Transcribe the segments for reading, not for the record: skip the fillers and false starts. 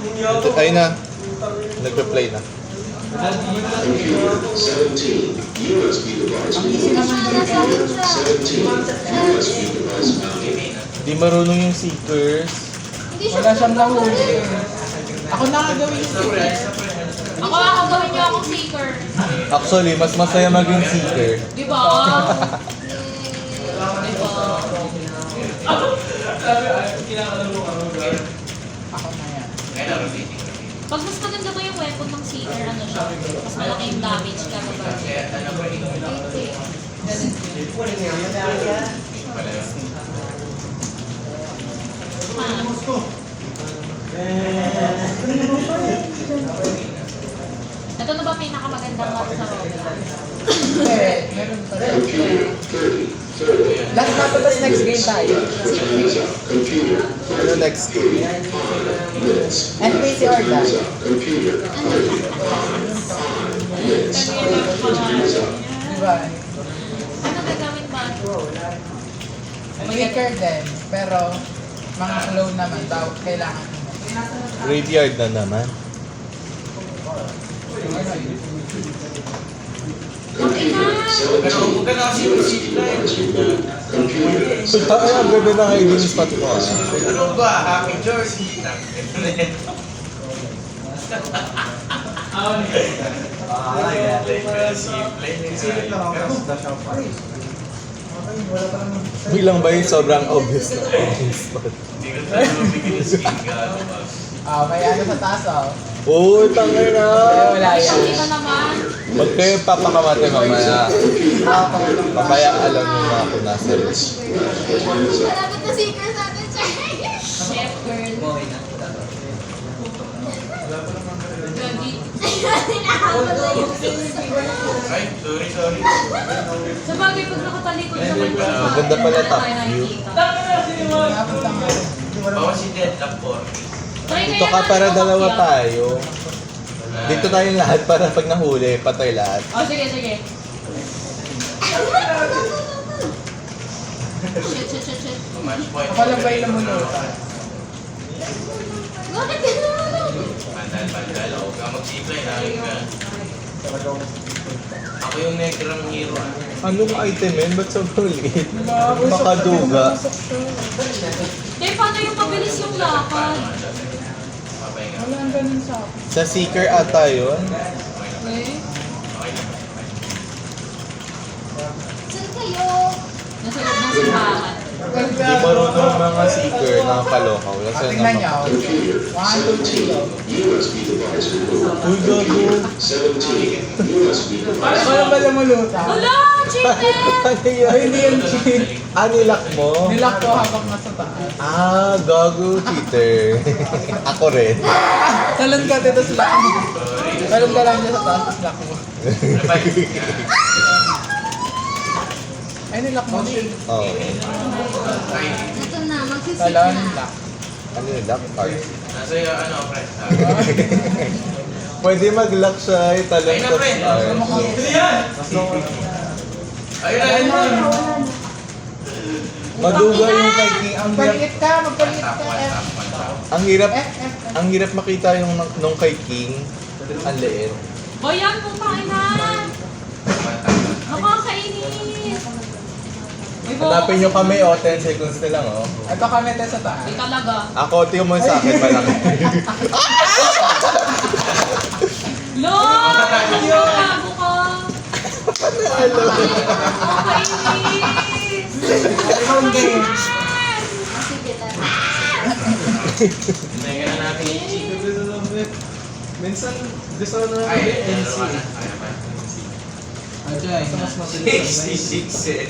Ayun na. Nag-replay na. Computer 17 USB device. Ang easy naman din kayo. 17 USB device mounted. Di marunong yung seekers. Wala siyang nahuli. Ako na nga gawin yung seekers. Ako gawin niyo akong seeker. Actually, mas masaya maging seeker. Di ba? Di ba? Ako na yan. Pag mas maganda ko yung weapon ng seeker, ano siya? Mas malaki yung damage ka ba? Ito na ba pinakamagandang map sa Roblox? Hindi, meron pa rin. Computer 30. Last na to, tapos next game tayo. Time's up. Computer Ano next game? 5 minutes. NPC or die? Time's up. Computer 30. Minutes. Time's up. Diba? Ano gagawin ba? Clicker din. Pero, mga slow naman daw, kailangan. Graveyard na naman. Computer 17 USB device removed. Computer Ay, ang ganda ng ID ni Spot ko. Ano ba? Happy Jersey. Bilang ba yung sobrang obvious na ID Spot? Hindi ko tayo bigyan ng skin gaano ba? May ano sa taas, oh. Oo, tangay na! Wala yan. Ito naman. Huwag kayo papakamate mamaya. Mamaya alam mo na ako nasa risk. Malapit na seeker sa atin, Chef girl. Gagi. Hinahabol na yung Ay, sorry. Sa bagay, pag nakatalikod naman yung Ang ganda pala top view. Napunta nga. Bawa si Deadlock 40. Dito ka para dalawa tayo. Dito tayong lahat para pag nahuli, patay lahat. Oh, sige. Shit. Match point. Ako lang ba yung namulutan? Bakit gano'n? Bandal. Huwag ka mag-zipline. Haling ka. Ako yung negrang hero. Anong item yun? Ba't sobrang liit? Makaduga. Eh, paano yung mabilis yung lakad? Papahinga. Wala ang ganun sa akin. Sa seeker ata yun. Eh? Saan kayo? Nasa loob ng simbahan. Hindi marunong mga seeker na kaloka. Wala sila Tingnan niyo. naman. Computer 17 USB device removed. Uy, gago. 17 USB device. Wala ba namulutan? Wala! Cheater! Ano yun? Ay, hindi yung cheat. Ah, nilak mo? Nilak ko habang nasa taas. Ah, gago, cheater. Ako rin. Talon ka dito sa lock mo. Talon ka lang dyan sa taas, tapos lock mo. Ay, nilak mo din. Oo. Ito na, magsisip Talon, na. lock. Ano yung lock card? Nasa iyo, ano, pre? Pwede mag-lock siya, talon Ayun na, ko pre. Ayun na. Maduga yung kay King. Magpalit ka, magpalit ka. Ang hirap, F, F, F. ang hirap makita yung nung kay King. Ang liit. Bayan, pumain na! Nakakainis! Hanapin nyo kami, 10 seconds na lang, oh. Ito kami tayo sa taas. Di talaga. Ako, tingin mo sa akin, malaki. Lord! Gago ka! Nakakainis! Round game. Sige, tara. Hintayin ka na natin yung cheat. Minsan, gusto na Ay, NC. dalawa na. Kaya pa. Ajay. Mas mabilis. 66 eh.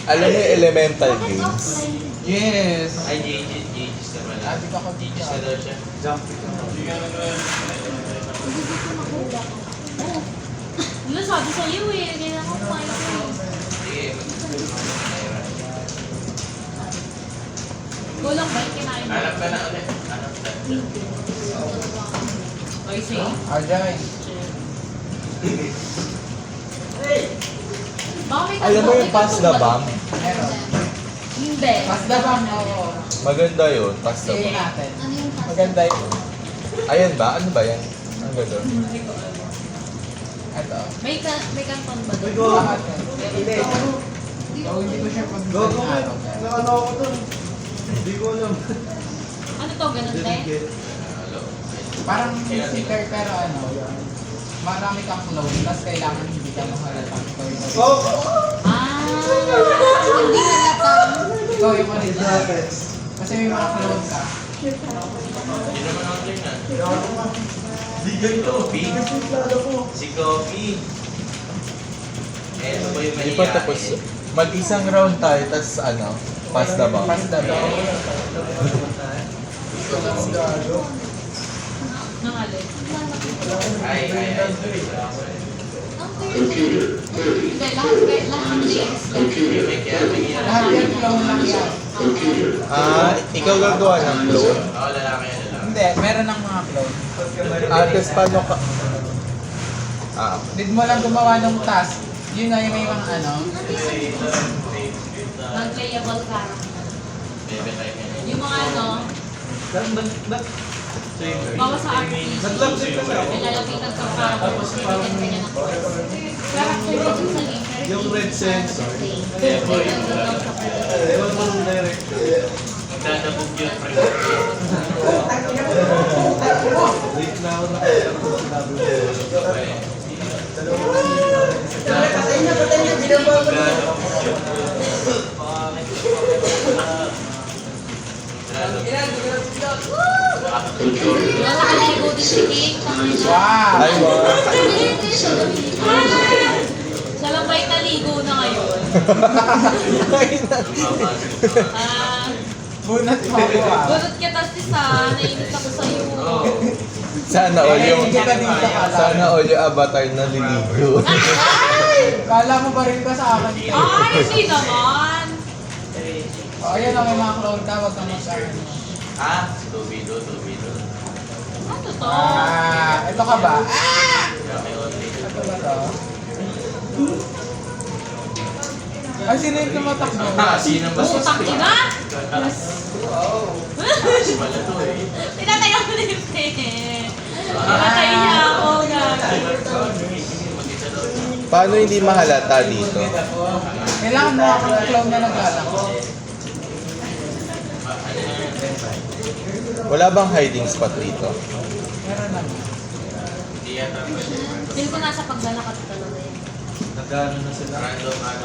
Alam mo yung elemental Bakit games? offline? Yes. Ay, G's naman. Sabi ko ako dito. G's na daw siya. Jump. Wala, sabi sa'yo eh. Ganyan ako kumain ko eh. Sige. Ikaw lang ba yung kinain mo? Hanap ka na ulit. Hanap ka. Okay, sige. Ajay. Baka may Alam mo yung pass the bomb? Meron. Hindi. Mas dabang, oo. Maganda yun. Pasta Sige ba? natin. Ano yung pasta? Maganda yun. Ayan ba? Ano ba yan? Ang ganda. Ito. May kanton ba doon? Lahat yan. So, hindi ko siya pag-galing araw. Nakano ako dun. Hindi ko alam. Ano to, ganun din? Parang sticker pero ano, marami kang clone, tapos kailangan hindi ka mahalatang ikaw yung Ah, Hindi halatang. ikaw yung original. Kasi may mga clone ka. Hindi naman online na. Coffee. Si Coffee. Eh, ano ba yung Hindi pa tapos. Mag-isang round tayo, tas ano, pass the box. Pas the bell. nangalin. Ay. Computer, 30. Hindi, lahat ng names. Computer, May kaya, may kaya. Lahat yan clone lang yan. computer. Ah, ikaw gagawa ng clone? Oo, lalaki yan lalaki. Hindi, meron ng mga clone. Tapos paano ka... Ah, Need mo lang gumawa ng task. Yun na yung may mga ano. Non-playable character. Bebe type yan. Yung mga ano, bawa sa RPG. Nag-lapse kasi ako. May lalapitan ka para bibigyan ka niya ng course. Character ko dun sa link. pero Yung hindi red ko sensor. Depende daw sa person. Ewan mo nung direct. Magdadabog yun, pre. Late na ako nakakita ko sa W. Wala nakaligo din si King. Wow! ay wow. Siya lang ba'y naligo na ngayon? Ah, Bunot mo ako ah. bunot kita si Sa, nainis ako sa'yo. Sana all yung... Hindi ka dito kala. Sana all yung avatar na liligo. Kala mo ba rin ka sa akin? Ay, hindi naman. O, ayan ang may mga clone ka, wag kang mag-akin. Ah, tubido. Ano to? Ah, ito ka ba? Kami only. Ito ba to? Ay, sino yung tumatakbo? Ah, sino ba si Putang ina! Si pala to eh. Tinatayo ko na yung Tinatayo niya ako na. Paano hindi mahalata dito? Kailangan mo ako ng clone na naglalako. Wala bang hiding spot dito? Meron naman. Hindi yata pwede. Feel ko nasa paglalakad talaga yan. Nagano na sila. Random ano.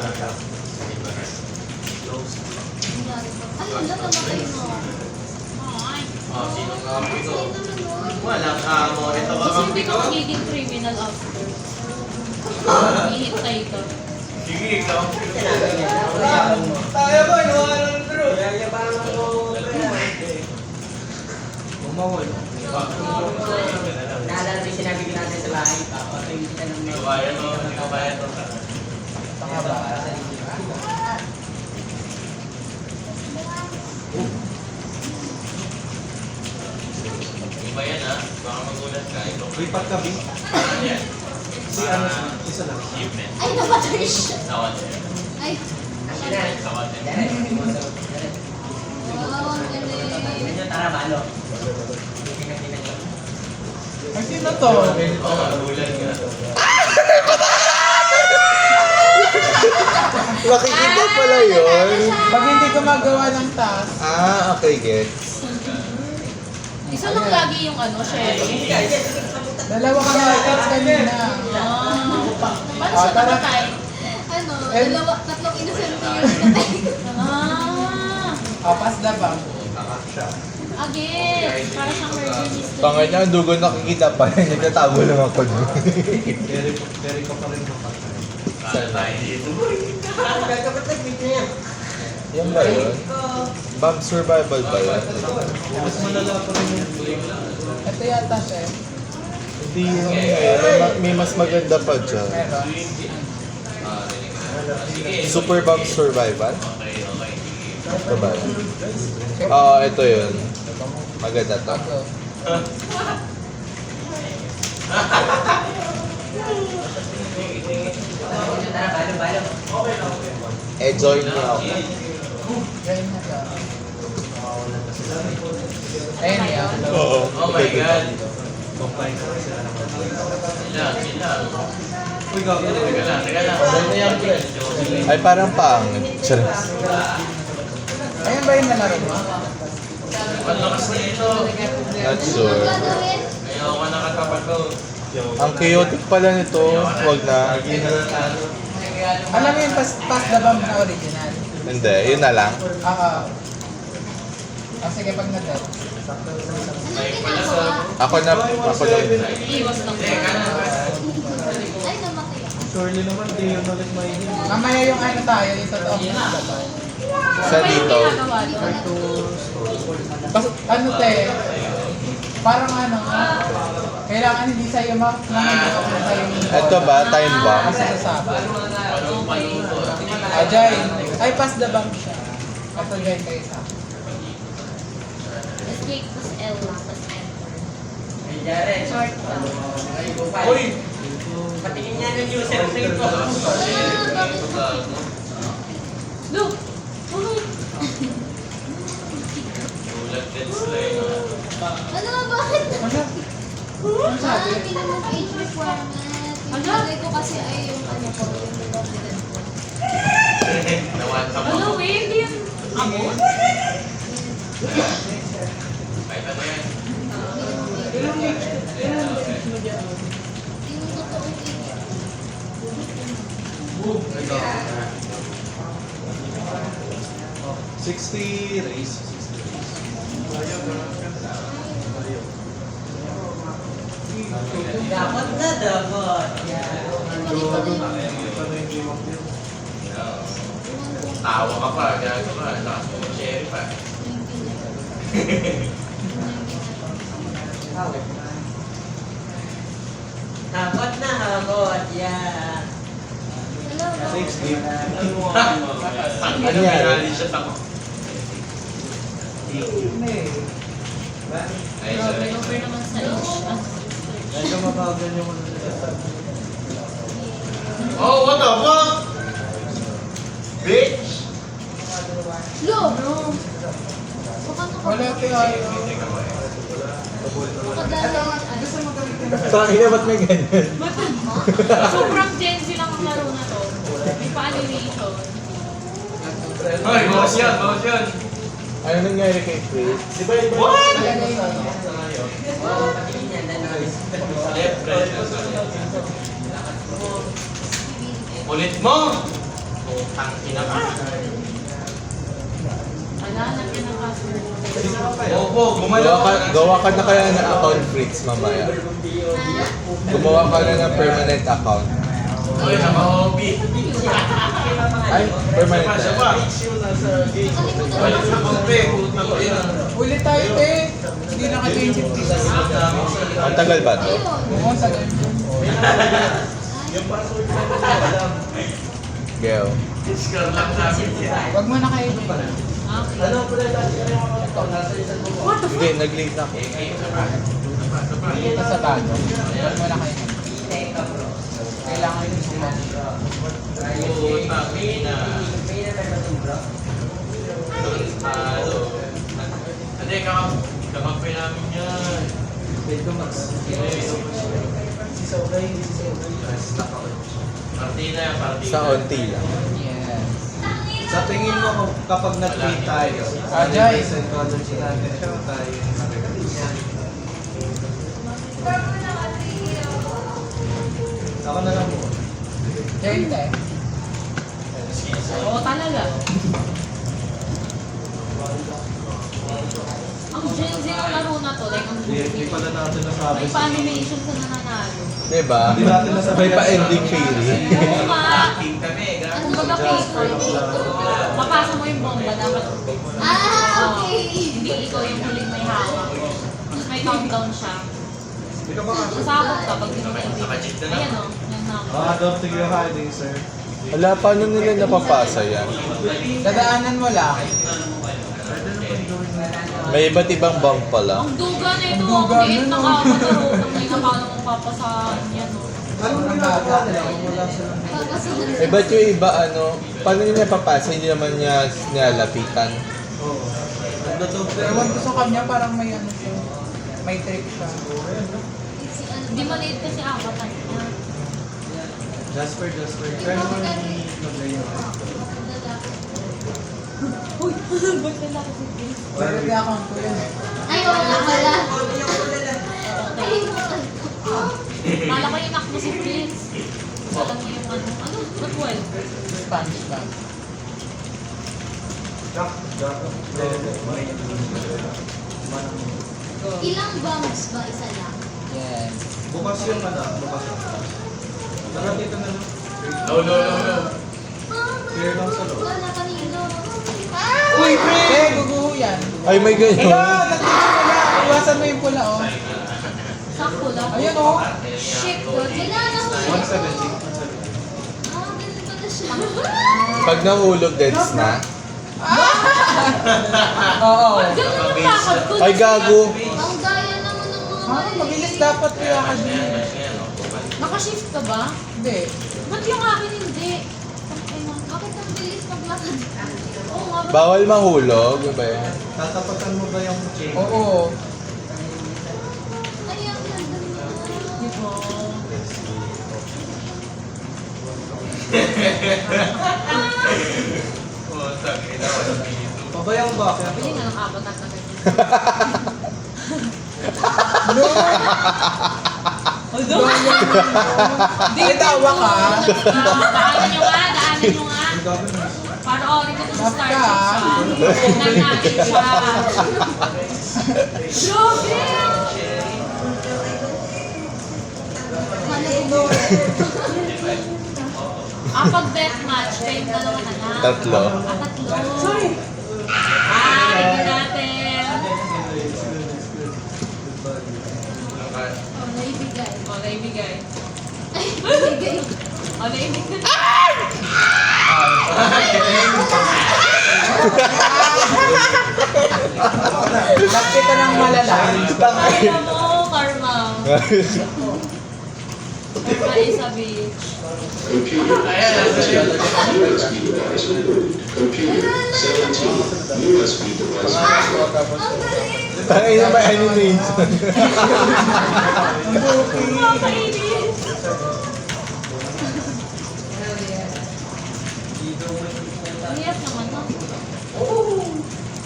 Close. Ayun, lang namatay mo. Ay. Oh, sino nga ito? Ayun naman yun. Walang amo. Ito ka Kasi bang hindi ka ito? magiging criminal after. Ihintay ka. Sige, ikaw. Umawal. Naalala mo yung sinabi ko natin sa bahay, papatay kita ng may... Kabayan mo. Kabayan mo. Ito ka ba? Iba yan ah. Baka magulat ka. Ito. Lipat kami. Yan. Si ano, isa lang. Achievement. Ay, napatay siya. Tawad. Ay, Tawad. Jared, sumusok. Jared. wow, ang galing. Medyo tara, malo. Ay, sino to? Oh, magulat ka. Nakikita pala yun. Pag hindi ko magawa ng task, Ah, okay, gets. Isa lang lagi yung ano, Sherry. dalawa ka na text kanina. Paano siya tara. namatay? Ano, tatlong innocent players na tayo. Ah, O, pass the bang. again. Para siyang murder mystery. Tanga niya, dugo nakikita pa rin. Nagtatago lang ako doon. Very ka pa rin mapatay. Saan tayo dito? Yan ba yun? Bomb survival ba yun? Mas malala pa rin yung Ito yata siya. Hindi yun eh. May mas maganda pa dyan. Meron. Super Bomb Survival? Okay. Ito ba yun? Oo, ito yun. Maganda to. Go. Medyo tara, balo, balo. Join niyo ako. Ganyan na siya. Ayun yan. Oo. Oh my God. Combine ko sila naman. Sila. Uy, gago. Teka lang. Ay, parang pangit. Charis. Ayun ba yung nalaro mo? Ang lakas nito. Not sure. Gagawin? Ayoko nakatapat ko. Ang chaotic pala nito. Huwag na. Alam mo yung pass the bomb na original? Hindi, yun na lang. Sige, pag nag-dead. May pala sa... Ako na. Iwas lang. Ay, namatay ako. Surely naman, di yun ulit mainin. Mamaya yung ano tayo, yung totoo na diba? Sa dito. Ginagawa doon. Bas, ano te, parang ano, kailangan hindi sa'yo mamigay na sa'yo yung Ito ba? Time bomb? Kasi sasabi. Ajay, ay pass the bomb siya. At join kayo sa akin. Escape, tas L lang, tas enter. Ay, Jared. Short lang. Ay, Gopal. Patingin niya ng user sa ito. Look! Uy! Ulat din sila eh. Ano ba, bakit? Ano sabi? Minimum age requirement. Yung Ano? lagay ko kasi ay yung ano ko, yung resident ko. Nawanta mo. Ano, wait, hindi yan. Ako? Kahit ano yan. Yung totoong age. 60 race. 60. Dapat na, dapat. Yan. Tawa ka pa. Gago ka. Lakas mo mag-sheriff pa. Dapat na, habot. Yan. Hello, no? 60. Tangin Ano na yan? pinali siya tako. Ay, sorry. Over naman sa age. Medyo mabagal yung ano nila. Oh, what the fuck? Bitch! Lo! Baka Wala tayo. Gusto mo gamitin? Tangin na, ba't may ganyan? Sobrang Gen Z lang ang laro na to. May pa-animation. Hoy, bawas yan, bawas yan. Ano nangyari kay Chris? Di ba iba? What? Oh, patingin niya. Danois. Left, right, ulit mo! Putang ina ka. Wala, lagyan ng password. Opo, gumalaw Gawa ka na kaya ng account Fritz mamaya. Gumawa ka na ng permanent account. Hoy, naka-hobby. Ay, permanent Siya na. pa. Nakalimutan Balik ko. sa kompe, putang ina. Ulit tayo te. Hindi naka-change it please. Ang tagal ba to? Ayun. Oo, sa game. Geo. Discard lang namin yan. Huwag mo na kayo. Okay. Hindi, nag-late na ako. Dito sa bago. Huwag mo na kayo. Kailangan yung sila. Putang ina. May naman ba bro? Talo. Hindi, kakampi namin yan. Partida yan, partida. Sa onti lang. Yes. Sa tingin mo, kapag nag-tweet tayo, Ajay. sa college natin, siya tayo. Ako na lang mo. Join tayo. Oo, talaga. Ang Gen Z ang laro na to, like ang Hindi pala natin nasabi. may pa-animation sa nananalo. Diba? Hindi natin nasabi. May pa-ending fairy. Oo nga. Team kami, grabe. Ang baga paper, mapasa mo yung bomba, dapat Ah, okay. hindi ikaw yung huling may hawak. Tapos may countdown siya. Ikaw ba nga? Sasabog ka pag dinitay. Nakachip na lang. Ayan o, yung number. Adopting your hiding, sir. Wala, paano nila napapasa yan? Dadaanan mo lang. May iba't ibang bank pala. Ang duga na ito, Ang ang duga liit nun, na no? kamataro. Ang may na paano mong papasahan yan o. Ano ang ginagawa nila kung wala silang... Papasunod. Eh, ba't yung iba, ano, paano nila napapasa? Hindi naman niya nilalapitan. Oo. Totoo Ewan ko sa kanya, parang may ano siya. May trick siya. Hindi maliit kasi avatar niya. Jasper. Try mo ni Laglayo. Uy, ba't nila ako si Chris? Pero account ko yun eh. Ay, wala pala. Kala ko yung anak mo si Prince. Alam mo yung ano. Ano? Ba't well? Spanish ba? Ilang bombs ba? Isa lang. Yes. Bukas yung bukas. Tara dito na lang. No. Clear lang sa loob. Wala kanino. Uy, pre! Eh, guguho yan. Ay, may ganyan. Hala, nandito sa pula. Iwasan mo yung pula, oh. Sakto lang. Ayan, oh. Shit, God. Kailangan mo. 170. Ah, ganun pala siya. Pag nahulog, deads na. Oo. Ganun yung lakad ko. Ay, gago. Ang gaya naman ng mga Ha? Mabilis dapat kaya kasi. Nakashift ka ba? Hindi. Ba't yung akin hindi? Ay, Bakit ang bilis maglakad? oo nga. Bawal mahulog. Ba yun? Tatapatan mo ba yung chain? Oo. Ay, ang ganda niya. Diba? Putang ina, walang dito. Pabayang ba? Bili nga ng avatar na ganyan. No! Although, Di tawa ka. daanan nyo nga. Para orin ko to sa Star Trek siya. Tignan natin siya. Grabe! Pag deathmatch, kayong dalawa na lang. Tatlo. Tatlo. Tignan natin. Oh, naibigay. O, naibigay. Ay, naibigay. O, naibigay. Lapit ka ng malala. Karma mo, karma. Karma is a bitch. Computer 17, USB device removed. Computer 17, USB device removed. Ang galing. Tangay na may animation. Nakakainis. Ang hirap naman, no?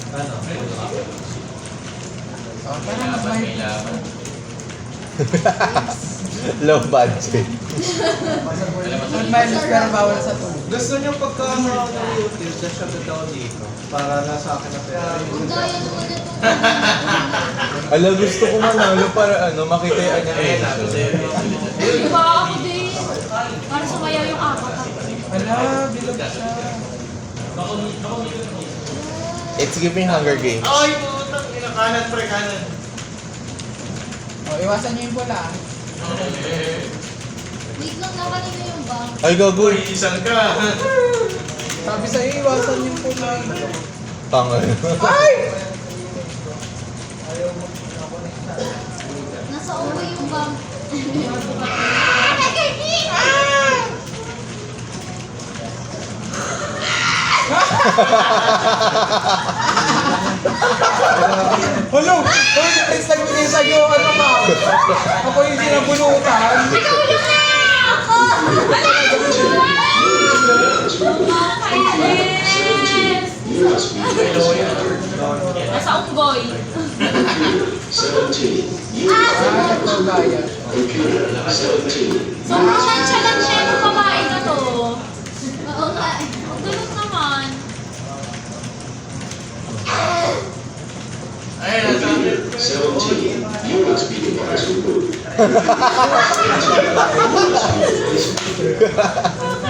Ano? Oh, para mag-mind. Kailangan. Low budget. Mag-mind pero bawal sa tulog. Gusto niyo pagka ng YouTube, dash shot daw dito. Para nasa akin na pera. Ang gaya naman ito. Alam, gusto ko manalo para ano, makita yung animation. Diba ako din? Para sumayaw yung avatar. Ala, bilog siya. It's giving Hunger Games. Ay, putang ina, kanan pre, kanan. Oh, iwasan niyo yung pula. Wait lang na kanino yung bomb. Ay, gago. Uy, isang ka. Sabi sa'yo, iwasan niyo yung pula. Tangay. Ay! Nasa uwi yung bomb. Hello! Hoy, si Prince nagbigay sa'yo. Ano ka? Ako yung sinabunutan. Ikaw yun na! Ako! Nakakainis! USB device removed. Nasa unggoy. Computer 17, USB Ah, ito gaya. Computer 17, Sobrang nonchalant siya yung babae na to. Oo nga eh. Ang galing naman. Ay, nasabi. 17, USB device removed.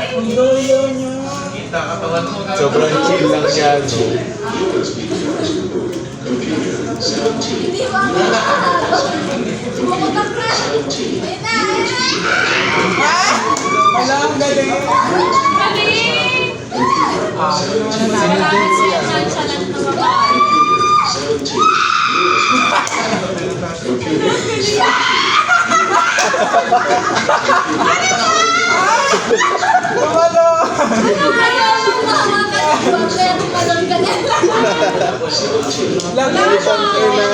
Ang dolo niya. Kita katawan mo. Sobrang chill lang siya, no? USB device removed. Computer 17, Hindi ba? Bumutak na. 17, Ayun na, ayun na. Wala, ang galing. Galing! Ah, ano naman na Wala natin. rin siya nonchalant na babae. 17, Computer 17, Tumalo! Ayaw mo mahawakan yung bomb. Meron pa lang ganun. 17, Lagi Putang ina.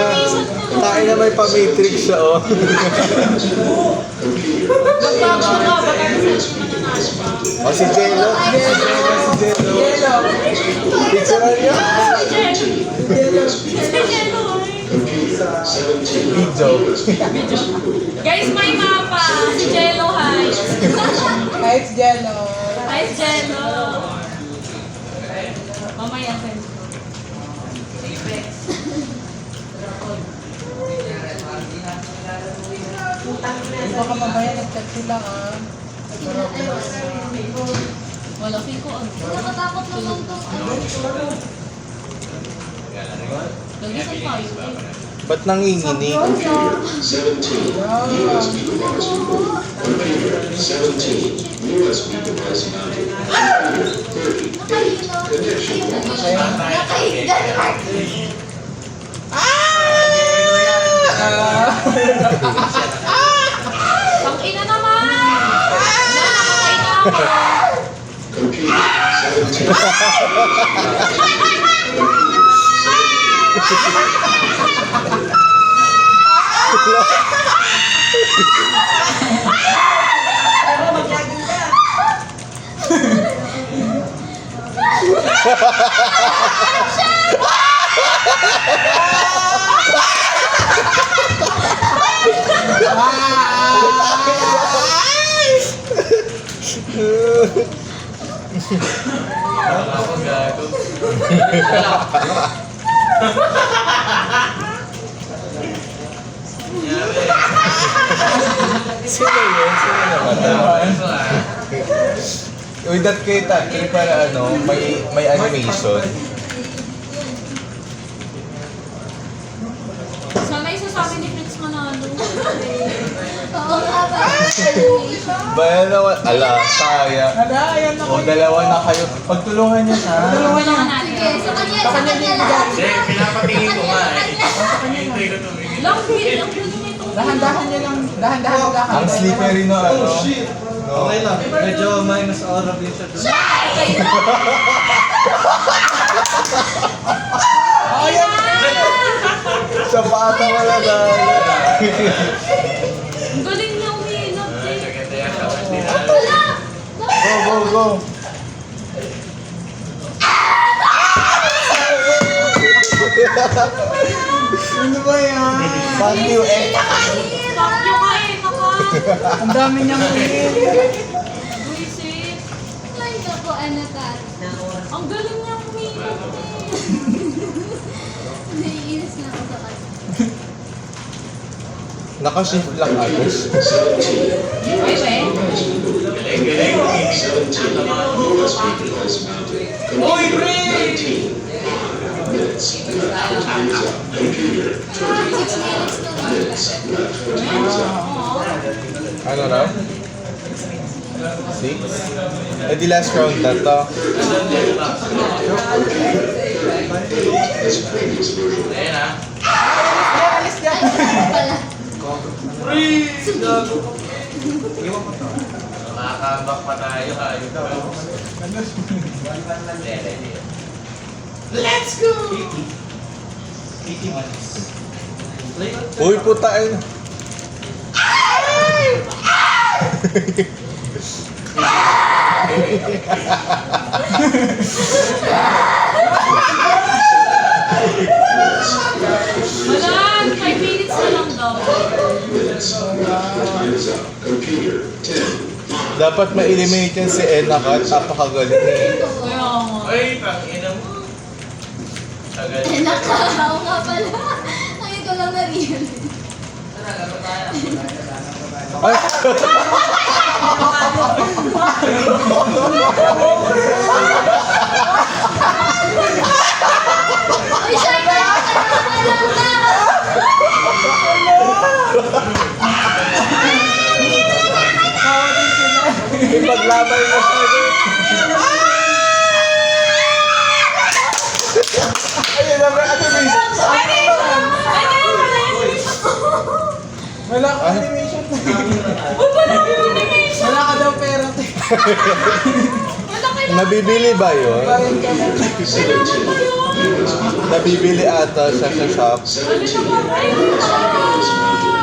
Tayo na may pa-matrix siya, oh. Magbago ka, baka gusto niyo mananalo pa. O, si Jello. Si Jello. Picturean niyo. Video. Guys, may mapa. Si Jello Heights. Heights Jello. Heights Jello. Mamaya send ko. Baka mamaya nag-chat sila ah. Wala, feel ko ano. Nakatakot naman to. Gagisan tayo. Ba't nanginginig? 17. USB device removed. Computer 17. USB device mounted. Computer 30. Connection lost. Nakahiga. Ang ina naman! Nakakay na ako. Computer 17. Ako gago. Sino yun? Sino naman? Uy, that kay Tatri para ano, may animation. Sana isa sa akin ni Fritz manalo. Oo nga ba? Bayan naman, ala, saya. Ayan na O, dalawa na kayo. Pagtulungan niya ha. Tulungan natin. Sige, sa kanya lang. Hindi, pinapatingin ko nga eh. Hintay ko tumingin. Lang feel, ang gulo nito. Dahan-dahan niya lang. Dahan-dahan lang. Ang slippery no, ano. Oh shit! Okay lang. Medyo minus aura din siya doon. Sa pata wala dahil. Ang galing niya umiinap eh. Maganda yan sa kanila. Go, go, go. Ano ba yan? Fuck you, eh. Fuck you ka eh, naka. Ang dami niyang Buisit. Ay, naku, anak ka. Ang galing niya umiinap eh. Naiinis na ako sa kanya. Naka-shift lang agos. 17. Ay, we. Galing, galing. 17. USB device mounted. Computer 19. 5 minutes. Left 4 hands up. Computer 30 minutes. Left 4 hands up. Ano raw? 6? Eh, di last round na to. As previous version. Ayan ah. Alis dyan. Pala. Makakambak pa tayo. Ayun pa. Let's go! Uy, putain. Wala, 5 minutes na lang daw. Minutes. Left 4 hands up. Computer 10. Dapat ma-eliminate yan si Enakat. Napakagaling eh. Kaya nga. Ay, pangina mo. Agad. Nakakaw nga pala. Ngayon ko lang na-realize. Ay! Uy, siya na! Alam na! Ipaglaban mo siya. Ayun na, animation. Wala ka animation. Wala ka daw pera. Nabibili ba yun? Bayan ka na. 17. Nabibili ata siya sa shop. 17 dollars mounted.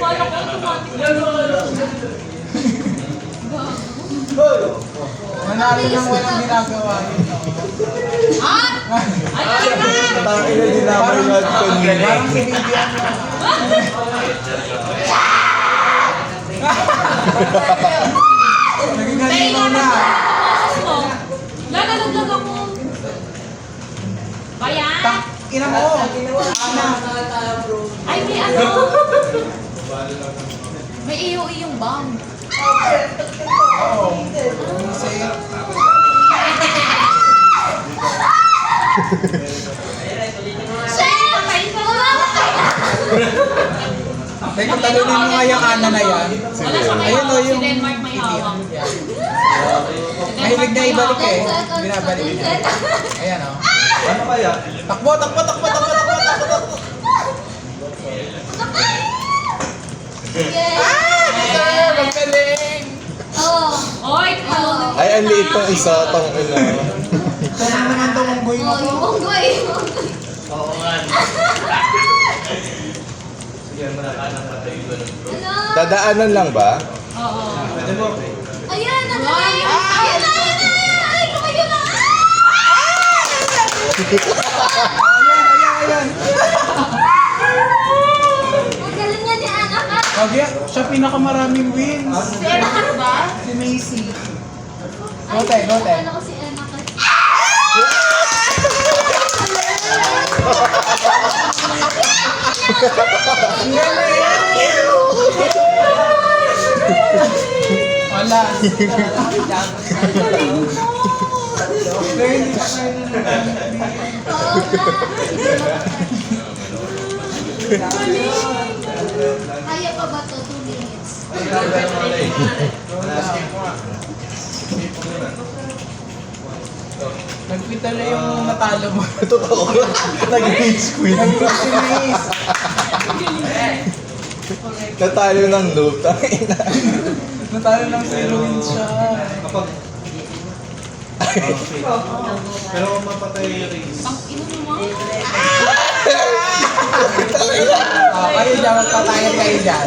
Paano ko automatic? Manalo lang walang ginagawa yun. Ayun na! Tangin na din naman yung ad kanina. Parang sinibigyan mo. Naging halinaw na. Lalalaglag ako. Bayan! Ina mo. Ana. Ay, may ano? May iyo-iyong bomb. Oo. Kasi, may katalunin mo nga yung ana na yan. Wala siya may Ayun o, hawak. Si yung Denmark may hawak. mahilig na ibalik eh. Binabalik niya. Ayan o. Ano kaya? Takbo, takbo, takbo, takbo, takbo, takbo. Yes! Magaling! Oh. Oy, talon. Ay, ang liit pang isa. Tang ina. Tanong naman itong unggoy mo Oh, to. yung unggoy. Oo nga. Sige, manakanan ka tayo. Ano? Dadaanan lang ba? Oo. Pwede mo. Ayan, ano? Ayan na, ayan na! Ay, lumayo na! Ayan, ayan, ayan. Magaling nga ni Ana ka. Okay, siya pinakamaraming wins. Si Enakat ba? Si Macy. Ay, Gote, gote. akala ko si Ana ka. Ang galing! Wala. Kaya hindi pa kayo Oo nga. Kaya pa ba to? 2 minutes. Nagpitala yung natalo mo. Totoo. Nag-rage queen. Si Mace. Natalo ng noob. Tang ina. Natalo ng 0 wins siya. Kapag... Pero kung mapatay yung race. Pang ino mo. Kayo dyan, magpatayan kayo dyan.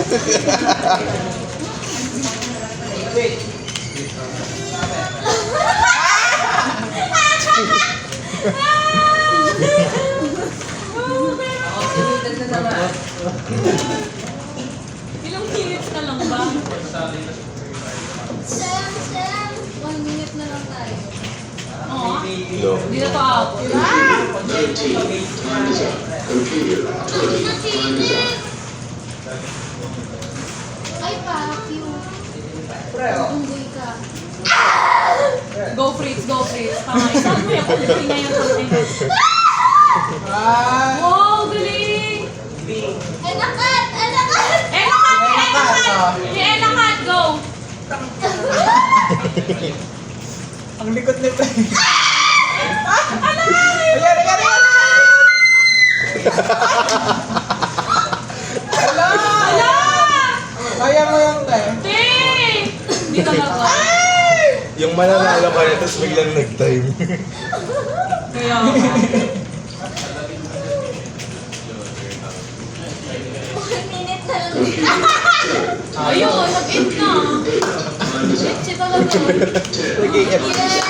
Ilang minutes na lang ba? Sam, 1 minute na lang tayo. Oo. Lo. Hindi na to out. 13. Time is up. Computer. 20. Time is up. Ay, pa, cute. Unggoy ka. Go Fritz, go Fritz. Tama. Saan mo yung kulti na yung kulti? Ah! Wow, galing! Enakat! Enakat! Enakat! Enakat, oh. Si Enakat, go! Ang likot nito. Ayan, ayan, ayan! Ala! Ala! Kaya mo yung te. Di! Hindi talaga. Yung mananalo ka na, tapos biglang nag-time. Kaya, 1 minute na lang. ayun, nag-end na. Time is up. Bitchy talaga. 10. Nag-i-F. Yes!